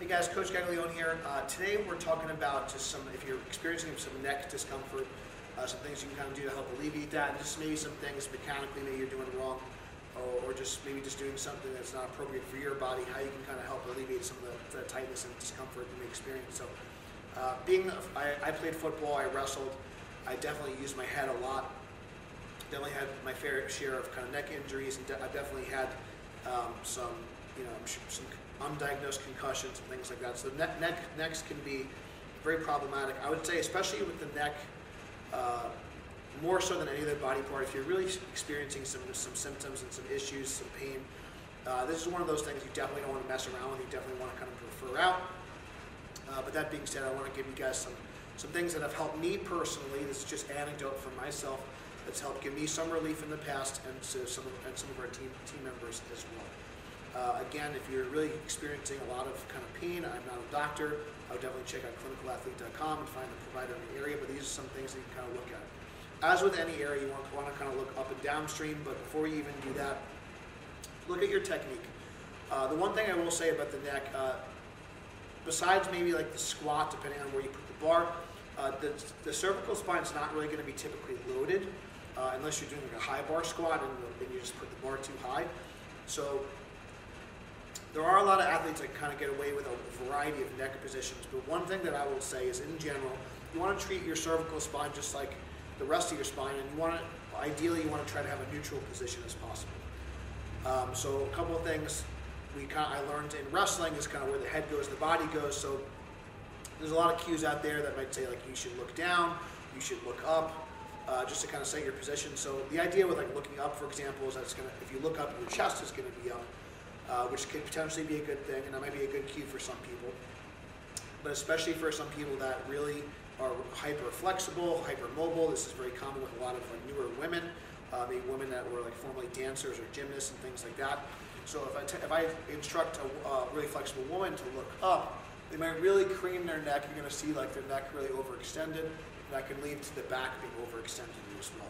Hey guys, Coach Gaglione here. Today we're talking about just if you're experiencing some neck discomfort, some things you can kind of do to help alleviate that, and just maybe some things mechanically maybe you're doing wrong, or just maybe just doing something that's not appropriate for your body, how you can kind of help alleviate some of the tightness and discomfort you may experience. So I played football, I wrestled, I definitely used my head a lot. Definitely had my fair share of kind of neck injuries, and I definitely had some undiagnosed concussions and things like that. So necks can be very problematic. I would say, especially with the neck, more so than any other body part. If you're really experiencing some symptoms and some issues, some pain, this is one of those things you definitely don't want to mess around with. You definitely want to kind of refer out. But that being said, I want to give you guys some things that have helped me personally. This is just anecdote from myself. That's helped give me some relief in the past, and to some of our team members as well. Again, if you're really experiencing a lot of kind of pain, I'm not a doctor. I would definitely check out clinicalathlete.com and find a provider in the area, but these are some things that you can kind of look at. As with any area, you want to kind of look up and downstream, but before you even do that, look at your technique. The one thing I will say about the neck, besides maybe like the squat, depending on where you put the bar, the cervical spine is not really going to be typically loaded unless you're doing like a high bar squat and you just put the bar too high. So there are a lot of athletes that kind of get away with a variety of neck positions, but one thing that I will say is, in general, you want to treat your cervical spine just like the rest of your spine, and ideally you want to try to have a neutral position as possible. So a couple of things I learned in wrestling is kind of where the head goes, the body goes. So there's a lot of cues out there that might say like you should look down, you should look up, just to kind of set your position. So the idea with like looking up, for example, is that if you look up, your chest is going to be up. Which could potentially be a good thing, and that might be a good cue for some people. But especially for some people that really are hyper flexible, hyper mobile, this is very common with a lot of newer women, maybe women that were like formerly dancers or gymnasts and things like that. So if I instruct a really flexible woman to look up, they might really crane their neck. You're going to see like their neck really overextended, and that can lead to the back being overextended as well.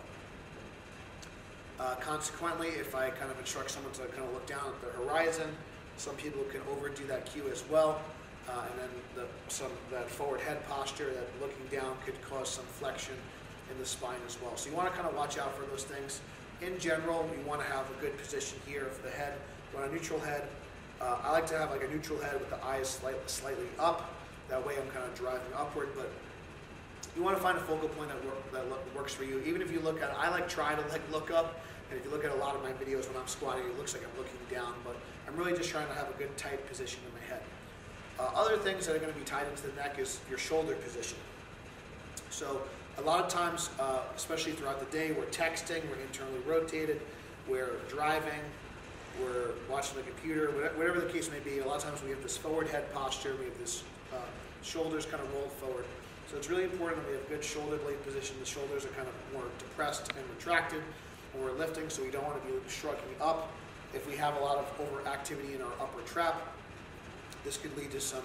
Consequently, if I kind of instruct someone to kind of look down at the horizon, some people can overdo that cue as well, and then that forward head posture, that looking down, could cause some flexion in the spine as well. So you want to kind of watch out for those things. In general, you want to have a good position here for the head. You want a neutral head. I like to have like a neutral head with the eyes slightly up. That way I'm kind of driving upward, but you want to find a focal point that works for you. Even if you look at, I try to look up, and if you look at a lot of my videos when I'm squatting, it looks like I'm looking down, but I'm really just trying to have a good tight position in my head. Other things that are going to be tied into the neck is your shoulder position. So a lot of times, especially throughout the day, we're texting, we're internally rotated, we're driving, we're watching the computer, whatever the case may be. A lot of times we have this forward head posture, we have this shoulders kind of rolled forward. So it's really important that we have good shoulder blade position. The shoulders are kind of more depressed and retracted when we're lifting, so we don't want to be shrugging up. If we have a lot of overactivity in our upper trap, this could lead to some,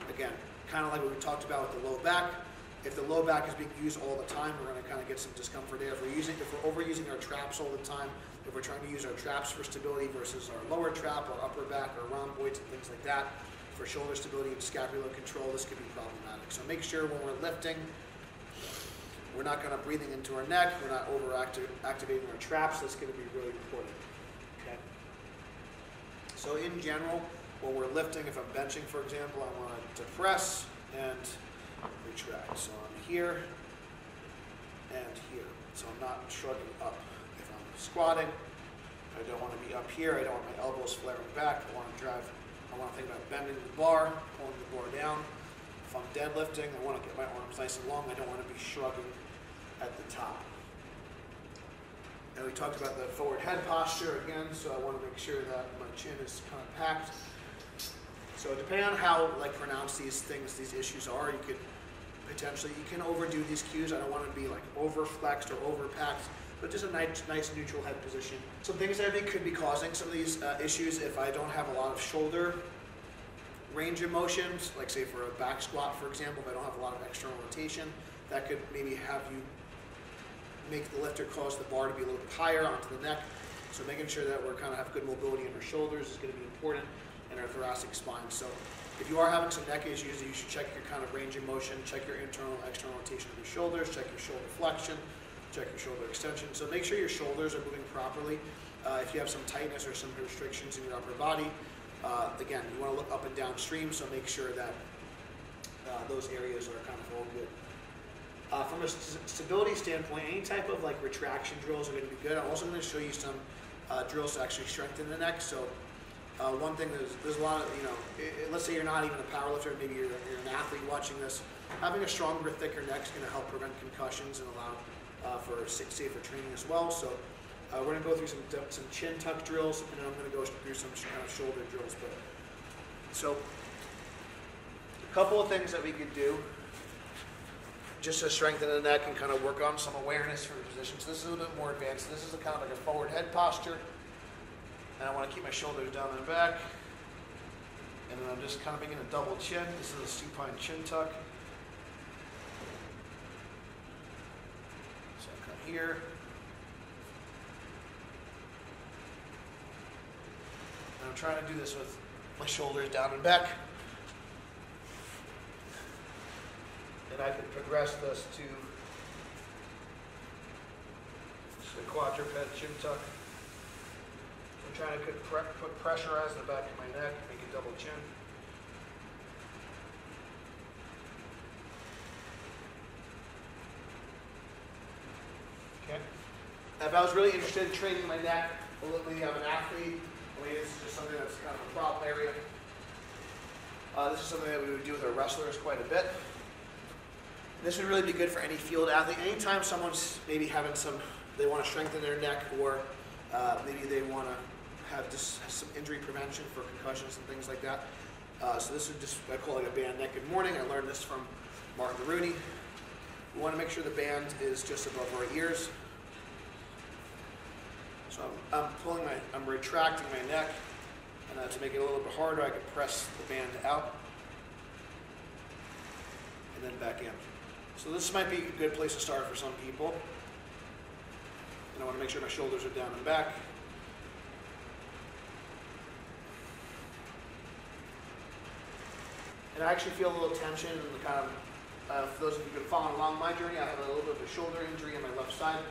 again, kind of like what we talked about with the low back. If the low back is being used all the time, we're going to kind of get some discomfort there. If we're overusing our traps all the time, if we're trying to use our traps for stability versus our lower trap, or upper back, or rhomboids and things like that, for shoulder stability and scapular control, this could be problematic. So make sure when we're lifting, we're not kind of breathing into our neck, we're not activating our traps. That's going to be really important. Okay. So in general, when we're lifting, if I'm benching, for example, I want to depress and retract. So I'm here and here. So I'm not shrugging up. If I'm squatting, I don't want to be up here. I don't want my elbows flaring back. I want to think about bending the bar, pulling the bar down. If I'm deadlifting, I want to get my arms nice and long. I don't want to be shrugging at the top. And we talked about the forward head posture again, so I want to make sure that my chin is kind of packed. So depending on how pronounced these issues are, you can overdo these cues. I don't want to be over flexed or over packed, but just a nice neutral head position. Some things I think could be causing some of these issues if I don't have a lot of shoulder range of motions, like say for a back squat, for example, if I don't have a lot of external rotation, that could maybe have you make the lifter cause the bar to be a little bit higher onto the neck. So making sure that we kind of have good mobility in our shoulders is going to be important, and our thoracic spine. So If you are having some neck issues, you should check your kind of range of motion, check your internal, external rotation of your shoulders, check your shoulder flexion, check your shoulder extension. So make sure your shoulders are moving properly. If you have some tightness or some restrictions in your upper body, again, you want to look up and downstream, so make sure that those areas are kind of all good. From a stability standpoint, any type of like retraction drills are going to be good. I'm also going to show you some drills to actually strengthen the neck. So one thing there's a lot of, let's say you're not even a powerlifter, maybe you're an athlete watching this, having a stronger, thicker neck is going to help prevent concussions and allow for safer training as well. So we're going to go through some chin tuck drills, and then I'm going to go through some kind of shoulder drills. So a couple of things that we could do just to strengthen the neck and kind of work on some awareness for positions. This is a little bit more advanced. This is kind of like a forward head posture. And I want to keep my shoulders down and back. And then I'm just kind of making a double chin. This is a supine chin tuck. So I come here. And I'm trying to do this with my shoulders down and back. And I can progress this to the quadruped chin tuck. I'm trying to put pressurize the back of my neck, make a double chin. Okay. If I was really interested in training my neck, I'm an athlete. This is just something that's kind of a problem area. This is something that we would do with our wrestlers quite a bit. This would really be good for any field athlete. Anytime someone's maybe having they want to strengthen their neck, or maybe they want to have just some injury prevention for concussions and things like that. So this is just, I call it a band neck. Good morning. I learned this from Martin Rooney. We want to make sure the band is just above our ears. So I'm retracting my neck, and to make it a little bit harder, I can press the band out and then back in. So this might be a good place to start for some people. And I want to make sure my shoulders are down and back. And I actually feel a little tension in the kind of, for those of you who have been following along my journey, I have a little bit of a shoulder injury on my left side.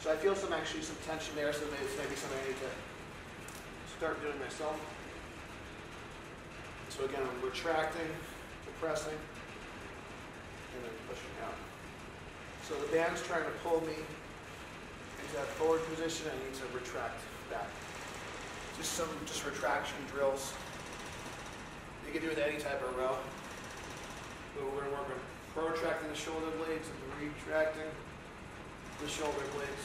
So I feel some tension there, so it's maybe something I need to start doing myself. So again, I'm retracting, compressing, and then pushing out. So the band's trying to pull me into that forward position. I need to retract back. Just retraction drills. You can do with any type of row. But we're going to work on protracting the shoulder blades and retracting the shoulder blades.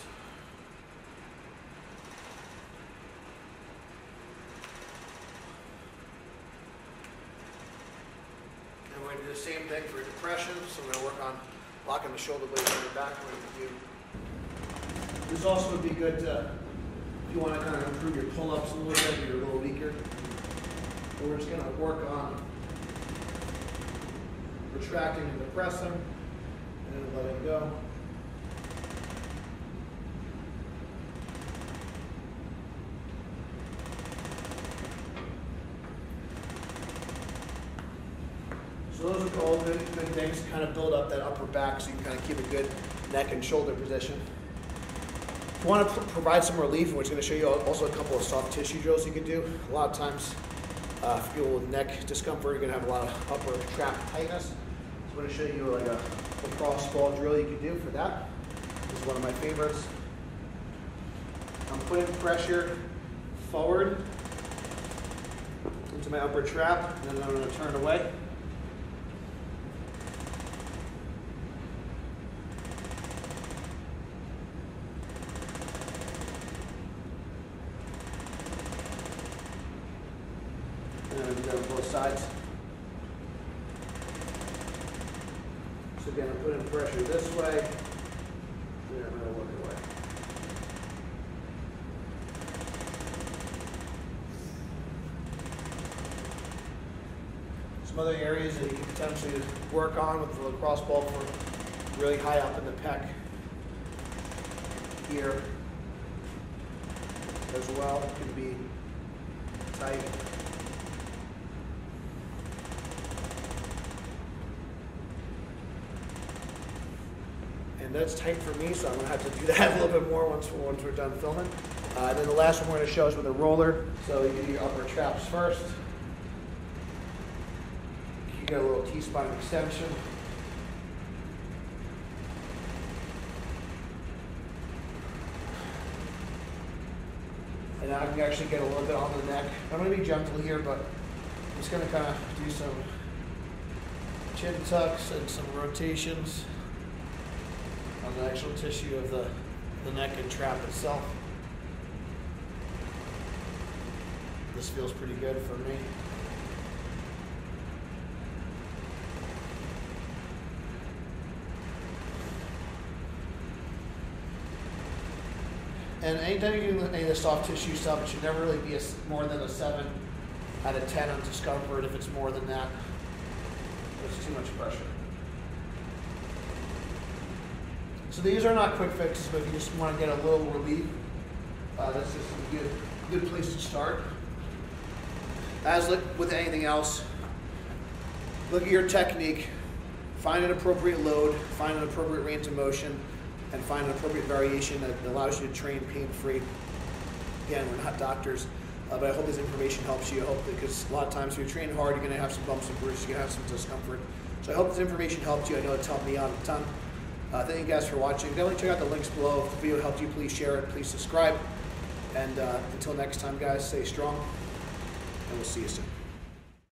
And we're going to do the same thing for compression. So we're going to work on locking the shoulder blades on the back. This also would be good to, if you want to kind of improve your pull-ups a little bit, you're a little weaker. But we're just going to work on retracting and compressing, and then letting go. So those are all good things to kind of build up that upper back so you can kind of keep a good neck and shoulder position. If you want to provide some relief, we're going to show you also a couple of soft tissue drills you can do. A lot of times, for people with neck discomfort, you're going to have a lot of upper trap tightness. So I'm going to show you like a cross ball drill you can do for that. This is one of my favorites. I'm putting pressure forward into my upper trap, and then I'm going to turn away. And then I'm going to go on both sides. So again, I'm putting pressure this way, and then I'm going to look away. Some other areas that you can potentially work on with the lacrosse ball for really high up in the pec here as well. It can be tight. And that's tight for me, so I'm gonna have to do that a little bit more once we're done filming. And then the last one we're gonna show is with a roller. So you do your upper traps first. You get a little T-spine extension. And now I can actually get a little bit on the neck. I'm gonna be gentle here, but I'm just gonna kind of do some chin tucks and some rotations on the actual tissue of the neck and trap itself. This feels pretty good for me. And anytime you do any of the soft tissue stuff, it should never really be more than a 7 out of 10 on discomfort. If it's more than that, it's too much pressure. So these are not quick fixes, but if you just want to get a little relief, that's just a good place to start. As with anything else, look at your technique, find an appropriate load, find an appropriate range of motion, and find an appropriate variation that allows you to train pain-free. Again, we're not doctors, but I hope this information helps you. I hope because a lot of times when you're training hard, you're going to have some bumps and bruises, you're going to have some discomfort. So I hope this information helped you. I know it's helped me out a ton. Thank you guys for watching. Definitely check out the links below. If the video helped you, please share it, please subscribe. And until next time, guys, stay strong, and we'll see you soon.